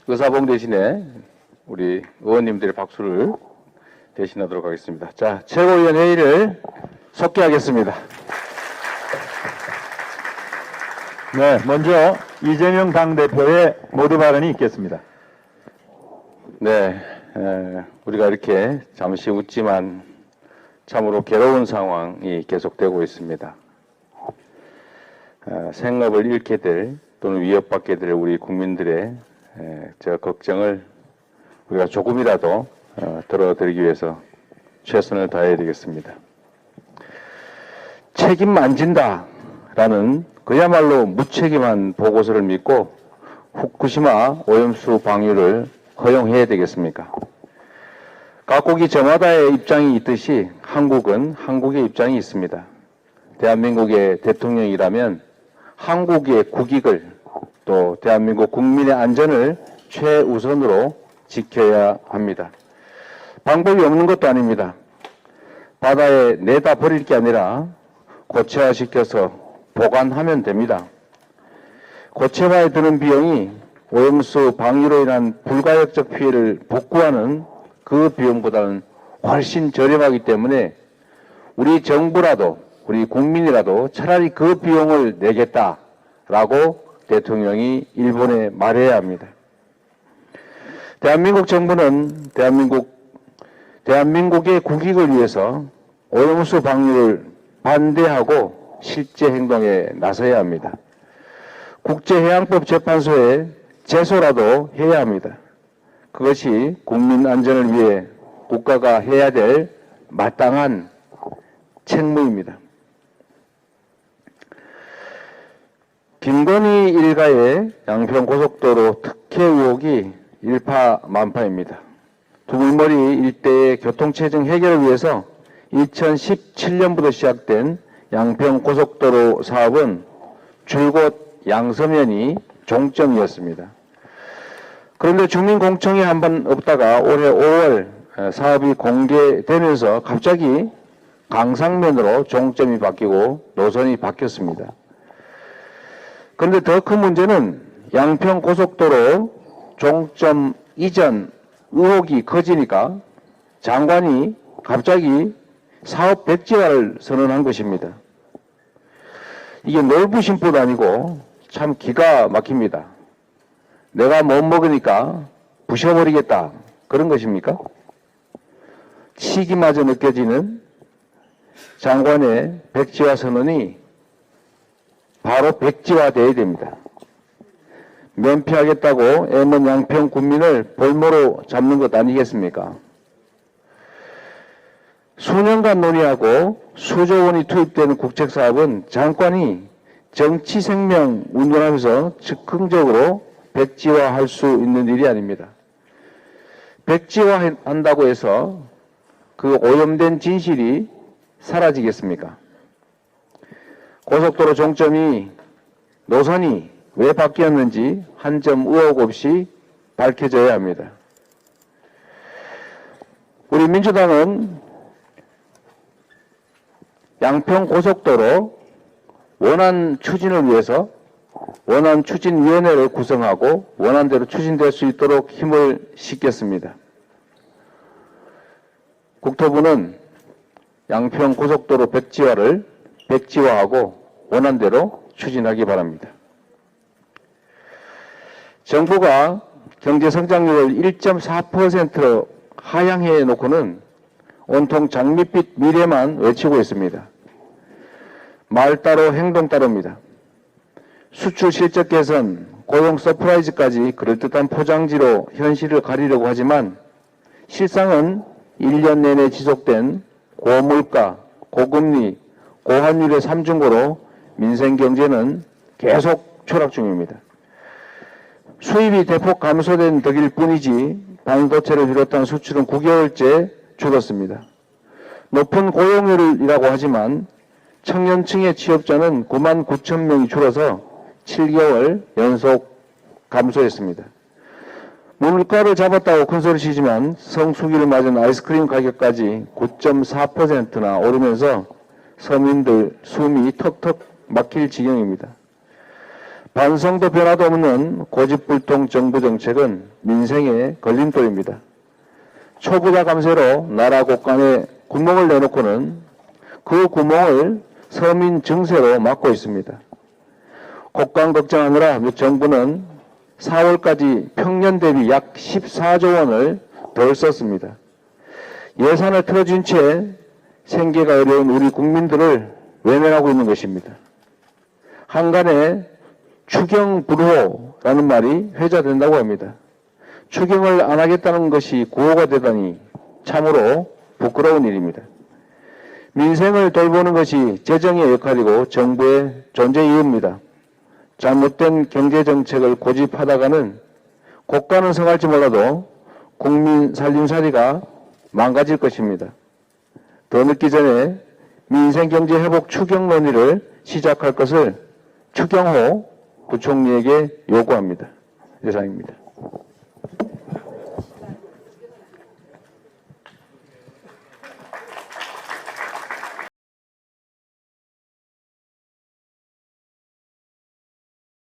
의사봉 대신에 우리 의원님들의 박수를 대신하도록 하겠습니다. 자, 최고위원 회의를 속기하겠습니다. 네, 먼저 이재명 당대표의 모두 발언이 있겠습니다. 네, 우리가 이렇게 잠시 웃지만 참으로 괴로운 상황이 계속되고 있습니다. 생업을 잃게 될 또는 위협받게 될 우리 국민들의 저 걱정을 우리가 조금이라도 들어드리기 위해서 최선을 다해야 되겠습니다. 책임 안 진다라는 그야말로 무책임한 보고서를 믿고 후쿠시마 오염수 방류를 허용해야 되겠습니까? 각국이 저마다의 입장이 있듯이 한국은 한국의 입장이 있습니다. 대한민국의 대통령이라면 한국의 국익을 또 대한민국 국민의 안전을 최우선으로 지켜야 합니다. 방법이 없는 것도 아닙니다. 바다에 내다 버릴 게 아니라 고체화시켜서 보관하면 됩니다. 고체화에 드는 비용이 오염수 방류로 인한 불가역적 피해를 복구하는 그 비용보다는 훨씬 저렴하기 때문에 우리 정부라도 우리 국민이라도 차라리 그 비용을 내겠다라고 대통령이 일본에 말해야 합니다. 대한민국 정부는 대한민국의 국익을 위해서 오염수 방류를 반대하고 실제 행동에 나서야 합니다. 국제해양법 재판소에 제소라도 해야 합니다. 그것이 국민 안전을 위해 국가가 해야 될 마땅한 책무입니다. 김건희 일가의 양평고속도로 특혜 의혹이 일파만파입니다. 두물머리 일대의 교통체증 해결을 위해서 2017년부터 시작된 양평고속도로 사업은 줄곧 양서면이 종점이었습니다. 그런데 주민공청회 한 번 없다가 올해 5월 사업이 공개되면서 갑자기 강상면으로 종점이 바뀌고 노선이 바뀌었습니다. 그런데 더 큰 문제는 양평고속도로 종점 이전 의혹이 커지니까 장관이 갑자기 사업 백지화를 선언한 것입니다. 이게 놀부심뿐 아니고 참 기가 막힙니다. 내가 못 먹으니까 부셔버리겠다 그런 것입니까? 시기마저 느껴지는 장관의 백지화 선언이 바로 백지화돼야 됩니다. 면피하겠다고 애먼 양평 군민을 볼모로 잡는 것 아니겠습니까? 수년간 논의하고 수조 원이 투입되는 국책사업은 장관이 정치 생명 운전하면서 즉흥적으로 백지화할 수 있는 일이 아닙니다. 백지화한다고 해서 그 오염된 진실이 사라지겠습니까? 고속도로 종점이 노선이 왜 바뀌었는지 한 점 의혹 없이 밝혀져야 합니다. 우리 민주당은 양평고속도로 원안 추진을 위해서 원안추진위원회를 구성하고 원안대로 추진될 수 있도록 힘을 싣겠습니다. 국토부는 양평고속도로 백지화를 백지화하고 원안대로 추진하기 바랍니다. 정부가 경제성장률을 1.4%로 하향해 놓고는 온통 장밋빛 미래만 외치고 있습니다. 말 따로 행동 따로입니다. 수출 실적 개선, 고용 서프라이즈까지 그럴듯한 포장지로 현실을 가리려고 하지만 실상은 1년 내내 지속된 고물가, 고금리, 고환율의 삼중고로 민생 경제는 계속 추락 중입니다. 수입이 대폭 감소된 덕일 뿐이지 반도체를 비롯한 수출은 9개월째 줄었습니다. 높은 고용률이라고 하지만 청년층의 취업자는 9만 9천 명이 줄어서 7개월 연속 감소했습니다. 물가를 잡았다고 큰소리치지만 성수기를 맞은 아이스크림 가격까지 9.4%나 오르면서 서민들 숨이 턱턱 막힐 지경입니다. 반성도 변화도 없는 고집불통 정부 정책은 민생의 걸림돌입니다. 초부자 감세로 나라 곳간에 구멍을 내놓고는 그 구멍을 서민 증세로 막고 있습니다. 곡간 걱정하느라 정부는 4월까지 평년 대비 약 14조 원을 덜 썼습니다. 예산을 틀어준 채 생계가 어려운 우리 국민들을 외면하고 있는 것입니다. 한간에 추경불호라는 말이 회자된다고 합니다. 추경을 안 하겠다는 것이 구호가 되다니 참으로 부끄러운 일입니다. 민생을 돌보는 것이 재정의 역할이고 정부의 존재 이유입니다. 잘못된 경제정책을 고집하다가는 고가는 성할지 몰라도 국민 살림살이가 망가질 것입니다. 더 늦기 전에 민생경제회복 추경 논의를 시작할 것을 추경호 부총리에게 요구합니다. 이상입니다.